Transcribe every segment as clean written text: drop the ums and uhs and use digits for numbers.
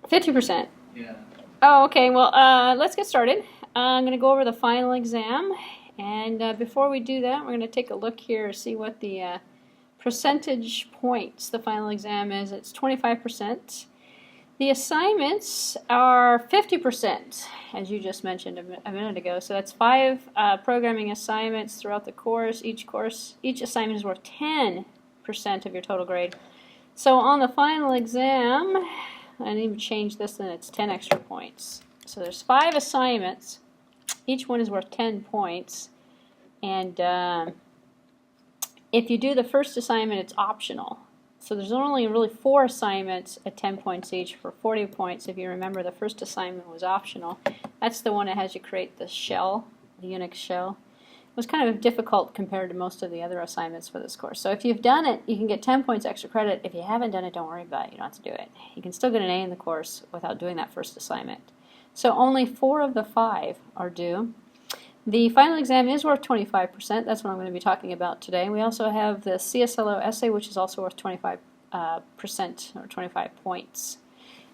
50%? Yeah. Oh, okay. Well, let's get started. I'm going to go over the final exam. And before we do that, we're going to take a look here, see what the percentage points the final exam is. It's 25%. The assignments are 50%, as you just mentioned a minute ago. So that's 5 programming assignments throughout the course. Each assignment is worth 10% of your total grade. So on the final exam, I didn't even change this, then it's 10 extra points. So there's 5 assignments. Each one is worth 10 points. And if you do the first assignment, it's optional. So there's only really 4 assignments at 10 points each for 40 points. If you remember, the first assignment was optional. That's the one that has you create the shell, the Unix shell. It was kind of difficult compared to most of the other assignments for this course. So if you've done it, you can get 10 points extra credit. If you haven't done it, don't worry about it. You don't have to do it. You can still get an A in the course without doing that first assignment. So only 4 of the 5 are due. The final exam is worth 25%. That's what I'm going to be talking about today. We also have the CSLO essay, which is also worth 25% or 25 points.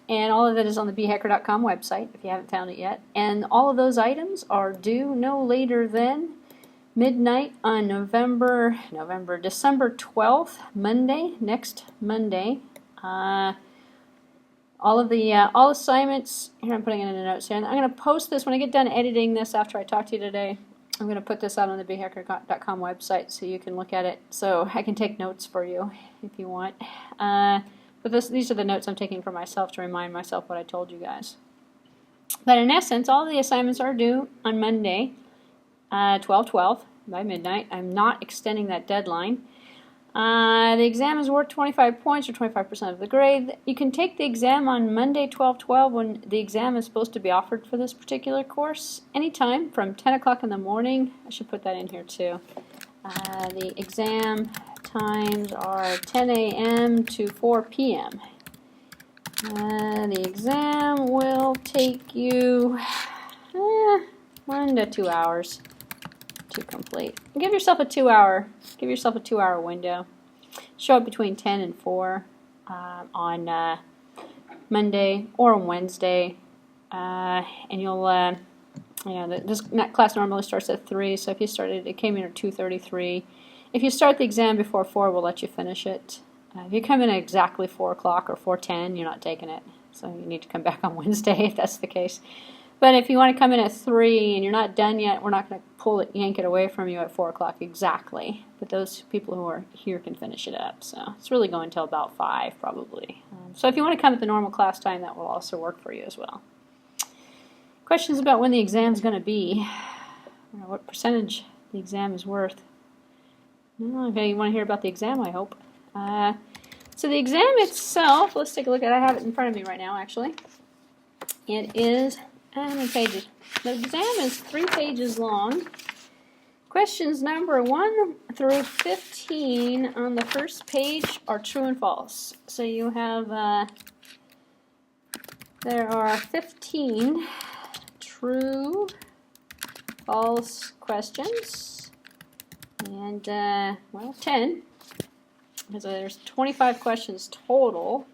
And all of it is on the bhacker.com website if you haven't found it yet. And all of those items are due no later than midnight on December 12th, Monday, next Monday. All assignments, here I'm putting it in the notes here, and I'm going to post this when I get done editing this after I talk to you today. I'm going to put this out on the bhacker.com website so you can look at it, so I can take notes for you if you want. But these are the notes I'm taking for myself to remind myself what I told you guys. But in essence, all of the assignments are due on Monday, 12/12 by midnight. I'm not extending that deadline. The exam is worth 25 points or 25% of the grade. You can take the exam on Monday 12/12 when the exam is supposed to be offered for this particular course. Anytime from 10 o'clock in the morning. I should put that in here too. The exam times are 10 a.m. to 4 p.m. The exam will take you 1 to 2 hours to complete. Give yourself a 2-hour window. Show up between 10 and 4 on Monday or on Wednesday, and you'll this class normally starts at 3. So if you it came in at 2:33. If you start the exam before 4, we'll let you finish it. If you come in at exactly 4 o'clock or 4:10, you're not taking it. So you need to come back on Wednesday if that's the case. But if you want to come in at 3 and you're not done yet, we're not going to yank it away from you at 4 o'clock exactly. But those people who are here can finish it up. So it's really going until about 5 probably. So if you want to come at the normal class time, that will also work for you as well. Questions about when the exam is going to be, or what percentage the exam is worth. Okay, you want to hear about the exam, I hope. So the exam itself, let's take a look at it. I have it in front of me right now, actually. It is... how many pages? The exam is 3 pages long. Questions number 1 through 15 on the first page are true and false. So you have, there are 15 true, false questions, and, 10. So there's 25 questions total.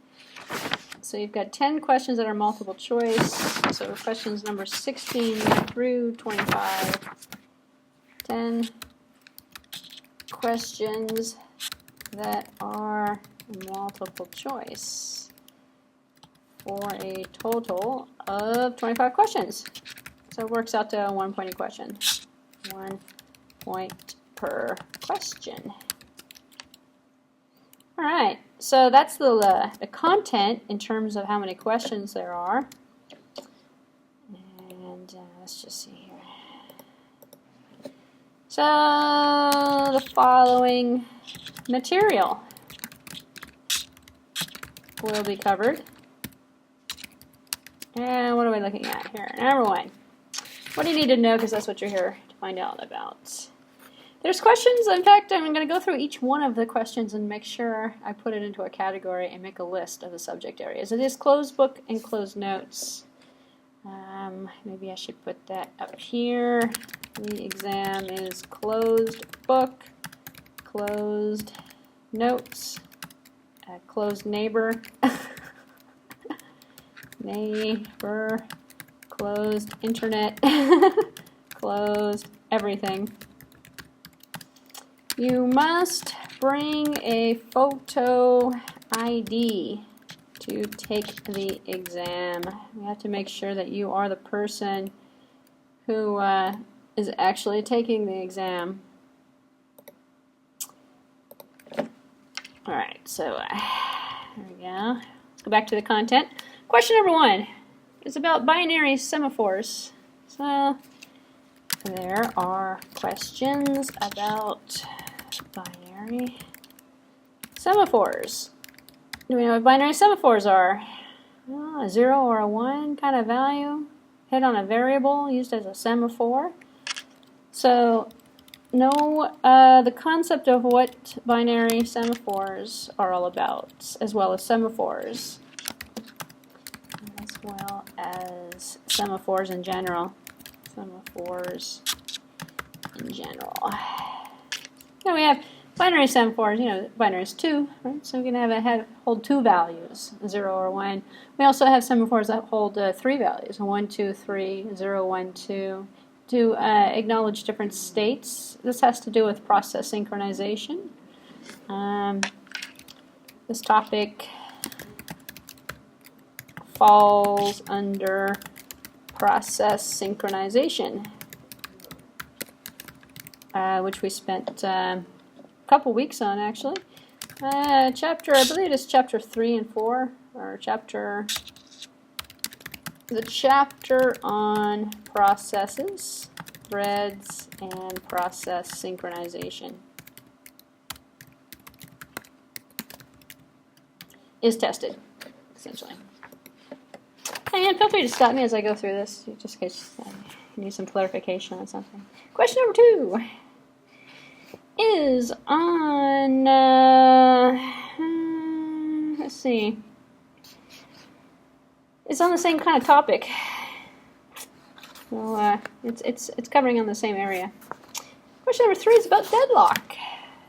So you've got 10 questions that are multiple choice. So questions number 16 through 25. 10 questions that are multiple choice for a total of 25 questions. So it works out to 1 point a question. 1 point per question. All right, so that's the content in terms of how many questions there are. And let's just see here. So the following material will be covered. And what are we looking at here? Number 1. What do you need to know, because that's what you're here to find out about. There's questions. In fact, I'm going to go through each one of the questions and make sure I put it into a category and make a list of the subject areas. It is closed book and closed notes. Maybe I should put that up here. The exam is closed book, closed notes, closed neighbor, neighbor, closed internet, closed everything. You must bring a photo ID to take the exam. You have to make sure that you are the person who is actually taking the exam. Alright, so there we go. Let's go back to the content. Question number 1 is about binary semaphores. So there are questions about binary semaphores. Do we know what binary semaphores are? A 0 or a 1 kind of value hit on a variable used as a semaphore. So know the concept of what binary semaphores are all about, as well as semaphores in general. Semaphores in general. Now we have binary semaphores, binary is 2, right? So we can hold 2 values, 0 or 1. We also have semaphores that hold 3 values, 1, 2, 3, 0, 1, 2, to acknowledge different states. This has to do with process synchronization. This topic falls under process synchronization, which we spent a couple weeks on, actually. I believe it's chapter 3 and 4, or the chapter on processes, threads, and process synchronization is tested, essentially. And feel free to stop me as I go through this, just in case you need some clarification on something. Question number 2 is on, let's see, it's on the same kind of topic. So it's covering on the same area. Question number 3 is about deadlock.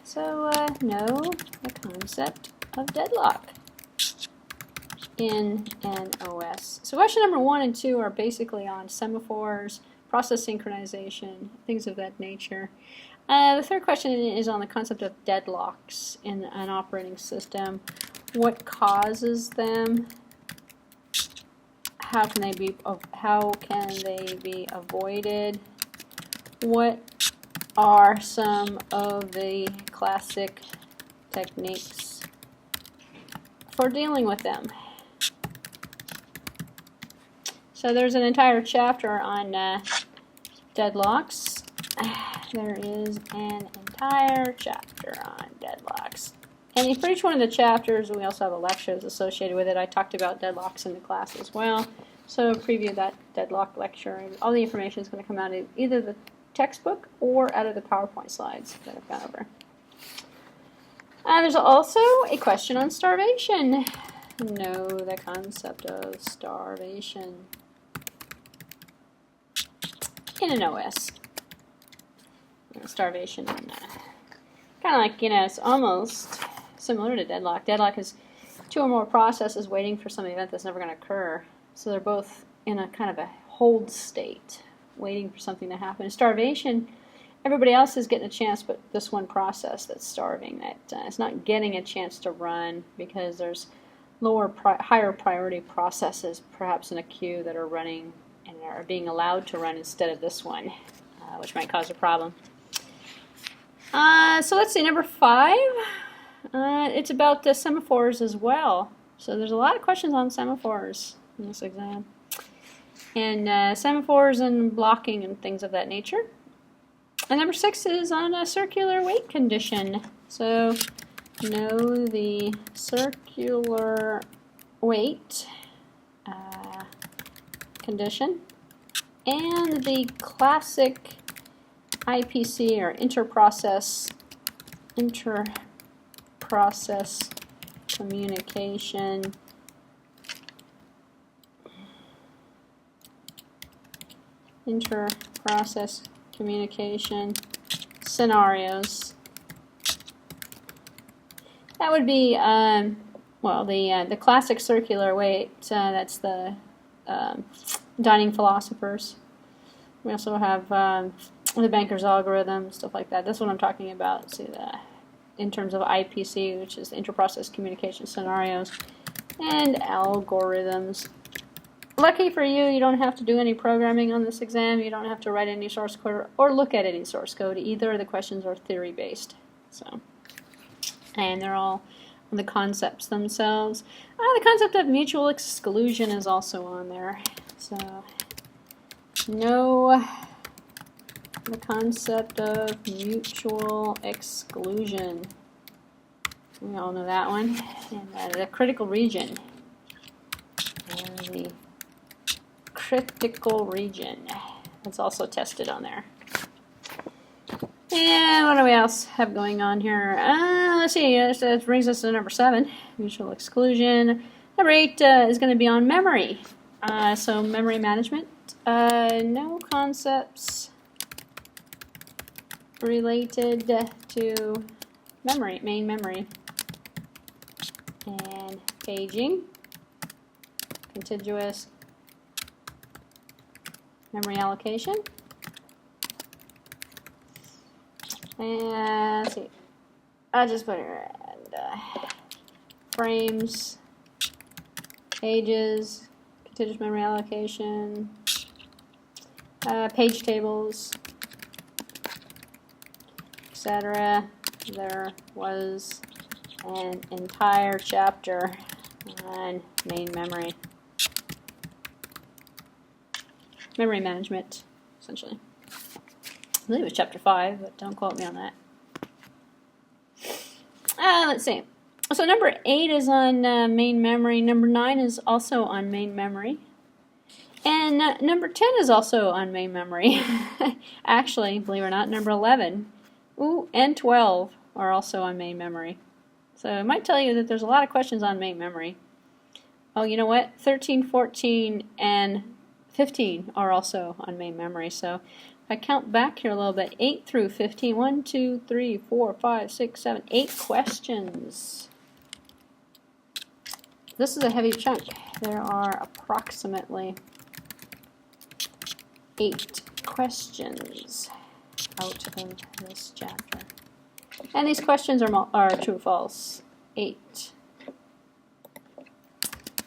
So know the concept of deadlock in NOS. So question number 1 and 2 are basically on semaphores, process synchronization, things of that nature. The third question is on the concept of deadlocks in an operating system. What causes them? How can they be avoided? What are some of the classic techniques for dealing with them? So there's an entire chapter on deadlocks. There is an entire chapter on deadlocks. And for each one of the chapters, we also have a lectures associated with it. I talked about deadlocks in the class as well. So preview that deadlock lecture. All the information is going to come out of either the textbook or out of the PowerPoint slides that I've gone over. There's also a question on starvation. Know the concept of starvation in an OS. Starvation, kind of like, it's almost similar to deadlock. Deadlock is 2 or more processes waiting for some event that's never going to occur. So they're both in a kind of a hold state, waiting for something to happen. Starvation, everybody else is getting a chance, but this one process that's starving, that is not getting a chance to run because there's higher priority processes, perhaps in a queue, that are running and are being allowed to run instead of this one, which might cause a problem. So let's see, number 5. It's about the semaphores as well. So there's a lot of questions on semaphores in this exam. And semaphores and blocking and things of that nature. And number 6 is on a circular wait condition. So know the circular wait condition and the classic IPC, or interprocess communication scenarios. That would be well, the classic circular weight, that's the dining philosophers. We also have the banker's algorithm, stuff like that. That's what I'm talking about. See, in terms of IPC, which is interprocess communication scenarios, and algorithms. Lucky for you, you don't have to do any programming on this exam. You don't have to write any source code or look at any source code. Either of the questions are theory-based. So, and they're all on the concepts themselves. The concept of mutual exclusion is also on there. So, know the concept of mutual exclusion. We all know that one. And the critical region. And the critical region. That's also tested on there. And what do we else have going on here? Let's see. That brings us to number 7, mutual exclusion. Number 8 is going to be on memory. So memory management. No concepts related to memory, main memory. And paging, contiguous memory allocation. And let's see, I'll just put it around frames, pages, contiguous memory allocation, page tables, etc. There was an entire chapter on main memory. Memory management, essentially. I believe it was chapter 5, but don't quote me on that. Let's see. So number 8 is on main memory. Number 9 is also on main memory. And number 10 is also on main memory. Actually, believe it or not, number 11 and 12 are also on main memory. So it might tell you that there's a lot of questions on main memory. Oh, you know what? 13, 14, and 15 are also on main memory. So if I count back here a little bit, 8 through 15, 1, 2, 3, 4, 5, 6, 7, 8 questions. This is a heavy chunk. There are approximately 8 questions out of this chapter. And these questions are true, false. 8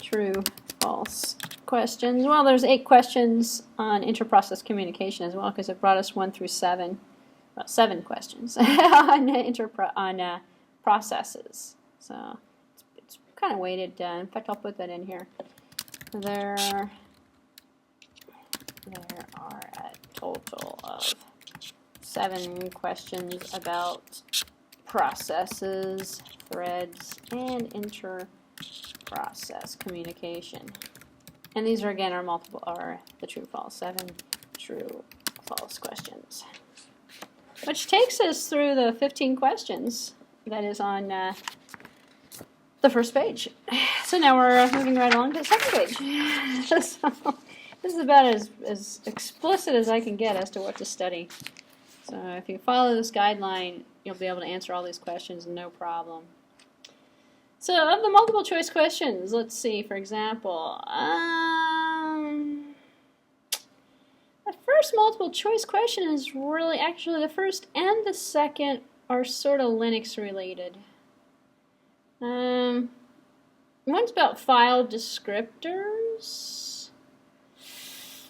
true, false questions. Well, there's 8 questions on interprocess communication as well, because it brought us 1 through 7. Well, 7 questions on processes. So it's kind of weighted. In fact, I'll put that in here. There are a total of 7 questions about processes, threads, and inter-process communication. And these are again are the true false, 7 true false questions. Which takes us through the 15 questions that is on the first page. So now we're moving right along to the second page. So this is about as explicit as I can get as to what to study. So if you follow this guideline, you'll be able to answer all these questions no problem. So of the multiple choice questions, let's see, for example, the first multiple choice question is really, actually the first and the second are sort of Linux related. One's about file descriptors.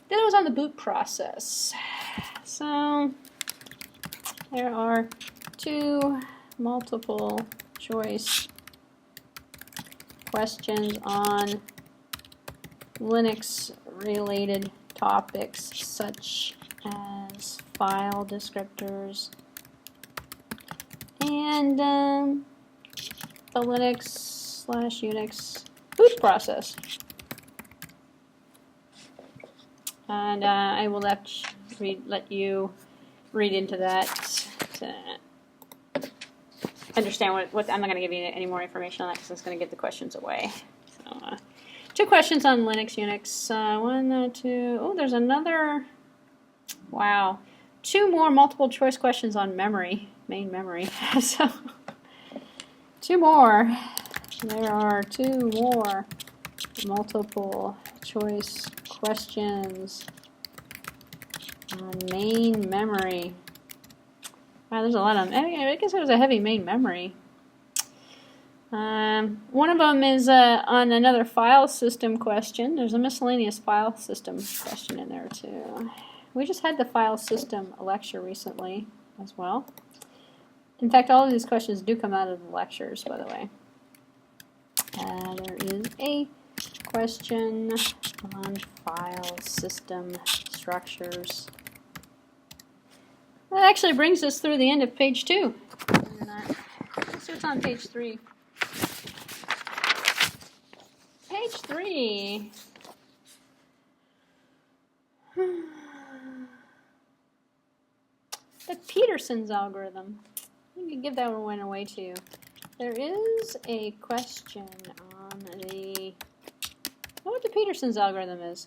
The other was on the boot process. So there are 2 multiple choice questions on Linux related topics such as file descriptors and the Linux/Unix boot process. And I will let you read into that to understand what I'm not going to give you any more information on that because it's going to give the questions away. So, 2 questions on Linux, Unix. 1, 2. Oh, there's another. Wow. 2 more multiple choice questions on memory, main memory. So 2 more. There are 2 more multiple choice questions on main memory. Wow, there's a lot of them. I guess it was a heavy main memory. One of them is on another file system question. There's a miscellaneous file system question in there too. We just had the file system lecture recently as well. In fact, all of these questions do come out of the lectures, by the way. There is a question on file system structures. That actually brings us through the end of page 2. Let's see what's on page 3. Page 3. The Peterson's algorithm. Let me give that one away to you. There is a question on the, what the Peterson's algorithm is,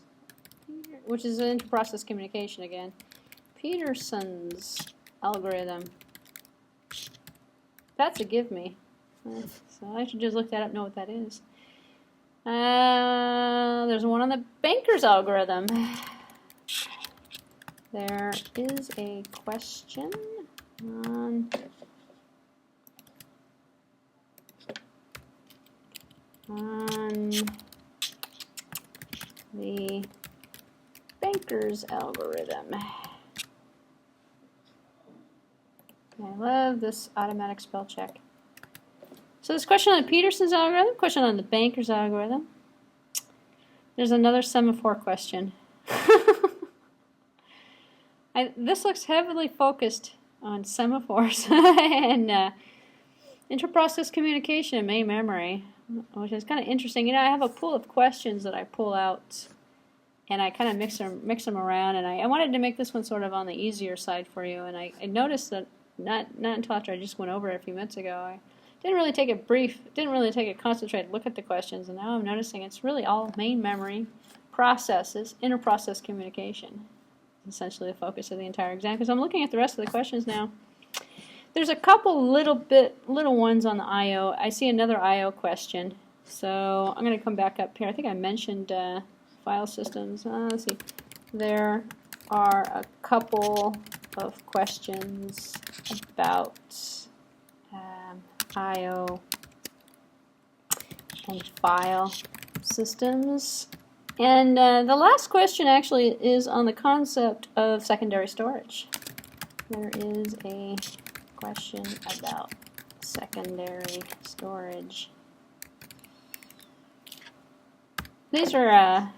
which is inter-process communication again. Peterson's algorithm. That's a give me. So I should just look that up, know what that is. There's one on the Banker's algorithm. There is a question on the Banker's algorithm. I love this automatic spell check. So this question on Peterson's algorithm, question on the Banker's algorithm. There's another semaphore question. This looks heavily focused on semaphores and interprocess communication in main memory, which is kind of interesting. You know, I have a pool of questions that I pull out, and I kind of mix them around. And I wanted to make this one sort of on the easier side for you. And I noticed that not until after I just went over it a few minutes ago, I didn't really take a concentrated look at the questions. And now I'm noticing it's really all main memory processes, interprocess communication. Essentially the focus of the entire exam, because I'm looking at the rest of the questions now. There's a couple little ones on the I/O. I see another I/O question, so I'm going to come back up here. I think I mentioned file systems. Let's see. There are a couple of questions about I/O and file systems. And the last question actually is on the concept of secondary storage. There is a question about secondary storage. These are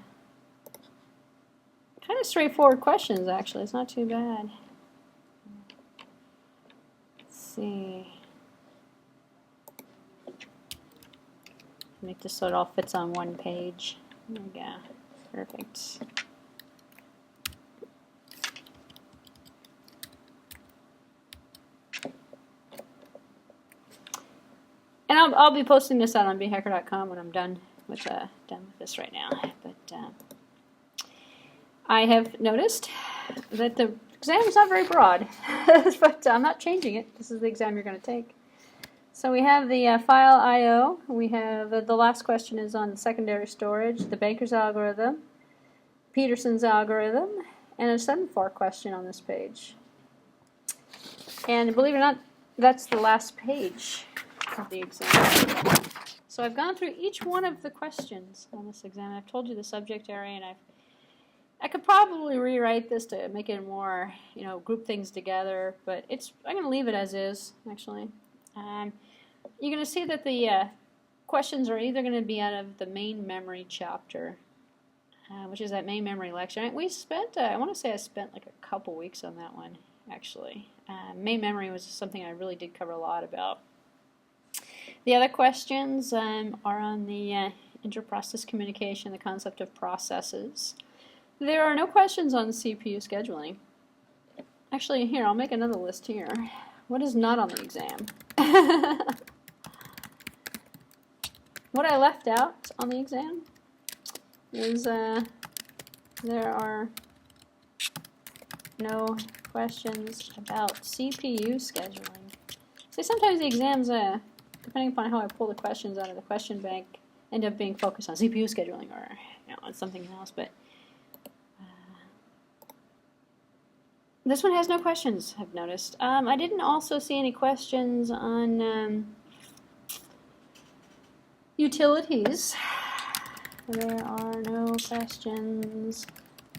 kind of straightforward questions, actually. It's not too bad. Let's see. Make this so it all fits on one page. There we go. Perfect. And I'll be posting this out on bhacker.com when I'm done with this right now. But I have noticed that the exam is not very broad, but I'm not changing it. This is the exam you're going to take. So we have the file I/O. We have the last question is on secondary storage, the Banker's algorithm, Peterson's algorithm, and a semaphore question on this page. And believe it or not, that's the last page of the exam. So I've gone through each one of the questions on this exam. I've told you the subject area, and I could probably rewrite this to make it more, group things together, but I'm going to leave it as is, actually. You're going to see that the questions are either going to be out of the main memory chapter, which is that main memory lecture. And we spent, I want to say I spent like a couple weeks on that one, actually. Main memory was something I really did cover a lot about. The other questions are on the interprocess communication, the concept of processes. There are no questions on CPU scheduling. Actually, here, I'll make another list here. What is not on the exam? What I left out on the exam is there are no questions about CPU scheduling. See, sometimes the exams depending upon how I pull the questions out of the question bank, end up being focused on CPU scheduling or on something else. But this one has no questions, I've noticed. I didn't also see any questions on utilities. There are no questions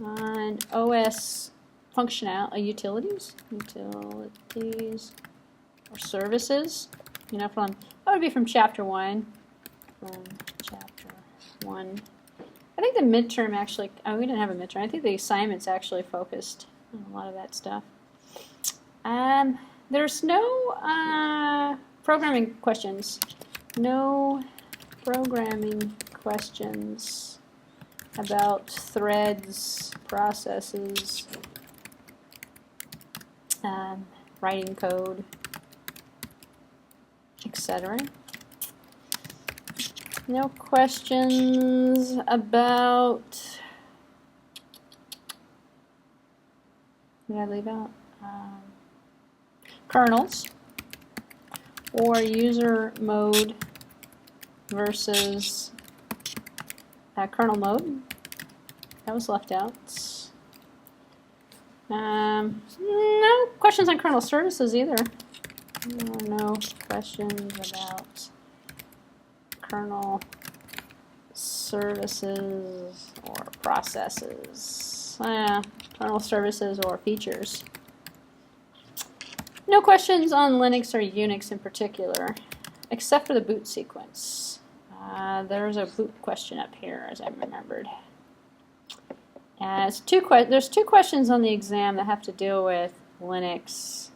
on OS functional utilities or services. That would be from Chapter 1. From Chapter 1. I think the midterm actually, we didn't have a midterm. I think the assignments actually focused on a lot of that stuff. There's no programming questions. No programming questions about threads, processes, writing code, etc. No questions about, what did I leave out? Kernels or user mode versus kernel mode. That was left out. No questions on kernel services either. No questions about kernel services or processes. Kernel services or features. No questions on Linux or Unix in particular, except for the boot sequence. There's a boot question up here, as I remembered. There's two questions on the exam that have to deal with Linux,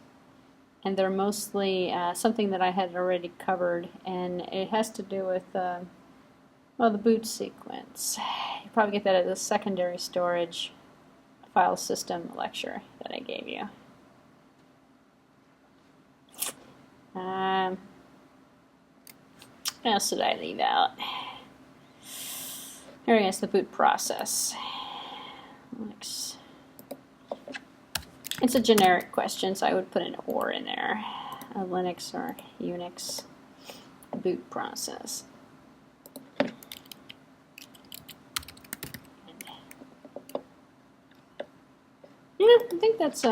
and they're mostly something that I had already covered, and it has to do with the boot sequence. You probably get that at the secondary storage file system lecture that I gave you. What else did I leave out? Here is the boot process. Linux. It's a generic question, so I would put an OR in there. A Linux or Unix boot process. I think that's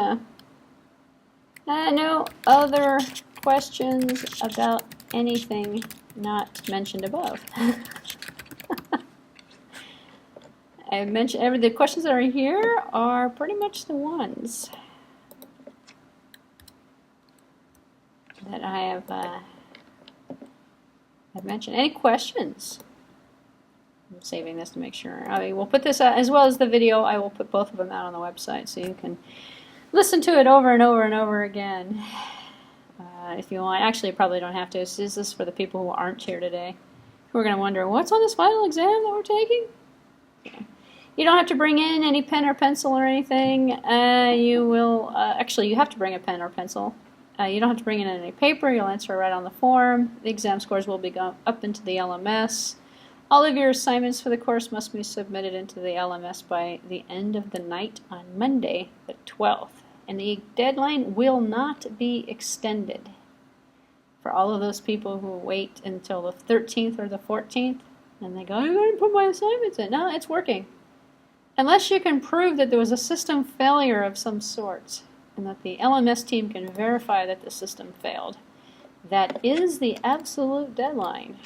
no other questions about anything not mentioned above. I mentioned the questions that are here are pretty much the ones that I have I've mentioned. Any questions? I'm saving this to make sure. We'll put this out, as well as the video. I will put both of them out on the website so you can listen to it over and over and over again if you want. Actually, you probably don't have to. This is for the people who aren't here today, who are going to wonder, what's on this final exam that we're taking? Okay. You don't have to bring in any pen or pencil or anything. You will, actually, you have to bring a pen or pencil. You don't have to bring in any paper. You'll answer right on the form. The exam scores will be up into the LMS. All of your assignments for the course must be submitted into the LMS by the end of the night on Monday, the 12th. And the deadline will not be extended. For all of those people who wait until the 13th or the 14th, and they go, I'm going to put my assignments in. No, it's working. Unless you can prove that there was a system failure of some sort, and that the LMS team can verify that the system failed. That is the absolute deadline.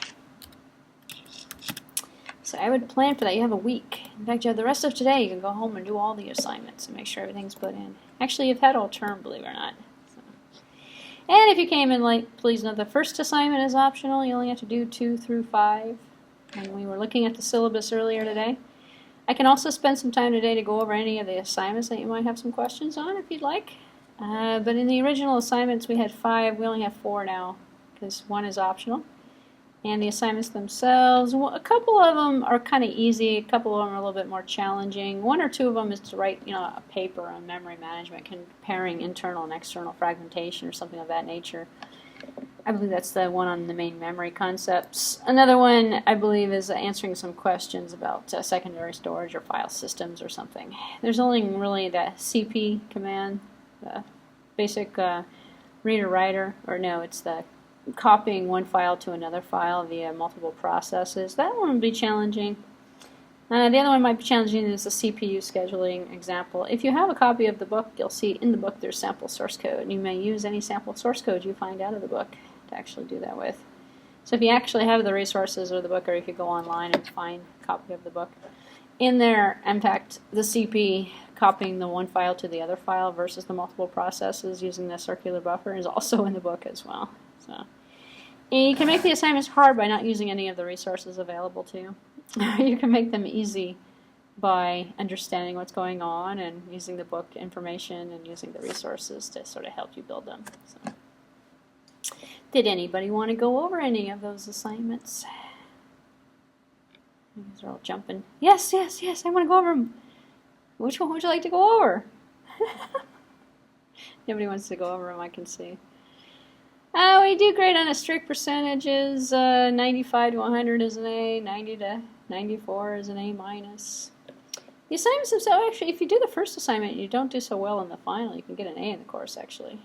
So I would plan for that. You have a week. In fact, you have the rest of today. You can go home and do all the assignments and make sure everything's put in. Actually, you've had all term, believe it or not. So. And if you came in late, please note the first assignment is optional. You only have to do 2 through 5. And we were looking at the syllabus earlier today. I can also spend some time today to go over any of the assignments that you might have some questions on if you'd like. But in the original assignments we had 5. We only have 4 now because 1 is optional. And the assignments themselves, a couple of them are kind of easy, a couple of them are a little bit more challenging. 1 or 2 of them is to write, a paper on memory management, comparing internal and external fragmentation or something of that nature. I believe that's the one on the main memory concepts. Another one, I believe, is answering some questions about secondary storage or file systems or something. There's only really the CP command, the basic reader-writer, or no, it's the copying one file to another file via multiple processes. That one would be challenging. The other one might be challenging is the CPU scheduling example. If you have a copy of the book, you'll see in the book there's sample source code, and you may use any sample source code you find out of the book to actually do that with. So if you actually have the resources of the book, or you could go online and find a copy of the book, in there, in fact, the CP copying the one file to the other file versus the multiple processes using the circular buffer is also in the book as well. So, and you can make the assignments hard by not using any of the resources available to you. You can make them easy by understanding what's going on and using the book information and using the resources to sort of help you build them. So, did anybody want to go over any of those assignments? These are all jumping. Yes, yes, yes, I want to go over them. Which one would you like to go over? Nobody wants to go over them, I can see. We do great on a strict percentages. 95 to 100 is an A, 90 to 94 is an A minus. The assignments themselves, actually, if you do the first assignment and you don't do so well in the final, you can get an A in the course, actually.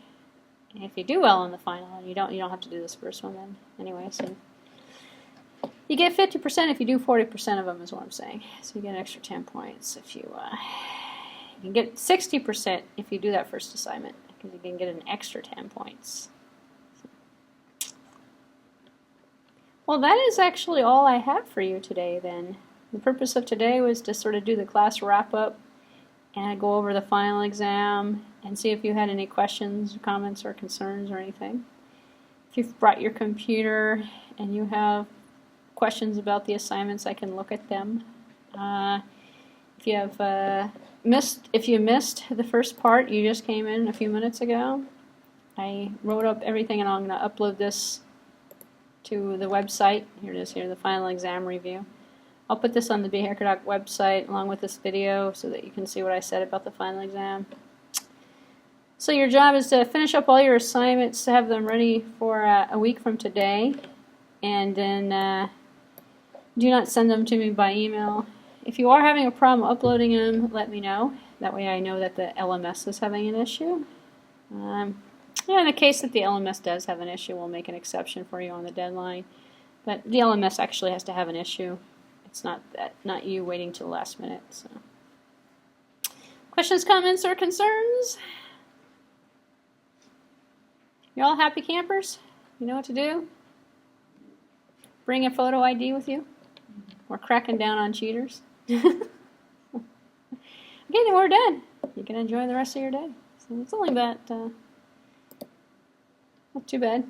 And if you do well in the final, you don't have to do this first one then. Anyway, so you get 50% if you do 40% of them, is what I'm saying. So you get an extra 10 points if you can get 60% if you do that first assignment, because you can get an extra 10 points. Well, that is actually all I have for you today then. The purpose of today was to sort of do the class wrap-up and go over the final exam and see if you had any questions, comments, or concerns or anything. If you've brought your computer and you have questions about the assignments, I can look at them. If you missed the first part, you just came in a few minutes ago, I wrote up everything and I'm going to upload this to the website. Here it is here, the final exam review. I'll put this on the BHacker.com website along with this video so that you can see what I said about the final exam. So your job is to finish up all your assignments, to have them ready for a week from today, and then do not send them to me by email. If you are having a problem uploading them, let me know. That way I know that the LMS is having an issue. In the case that the LMS does have an issue, we'll make an exception for you on the deadline. But the LMS actually has to have an issue. It's not you waiting till the last minute. So, questions, comments, or concerns? You all happy campers? You know what to do? Bring a photo ID with you. We're cracking down on cheaters. Okay, then we're done. You can enjoy the rest of your day. So it's only about not too bad.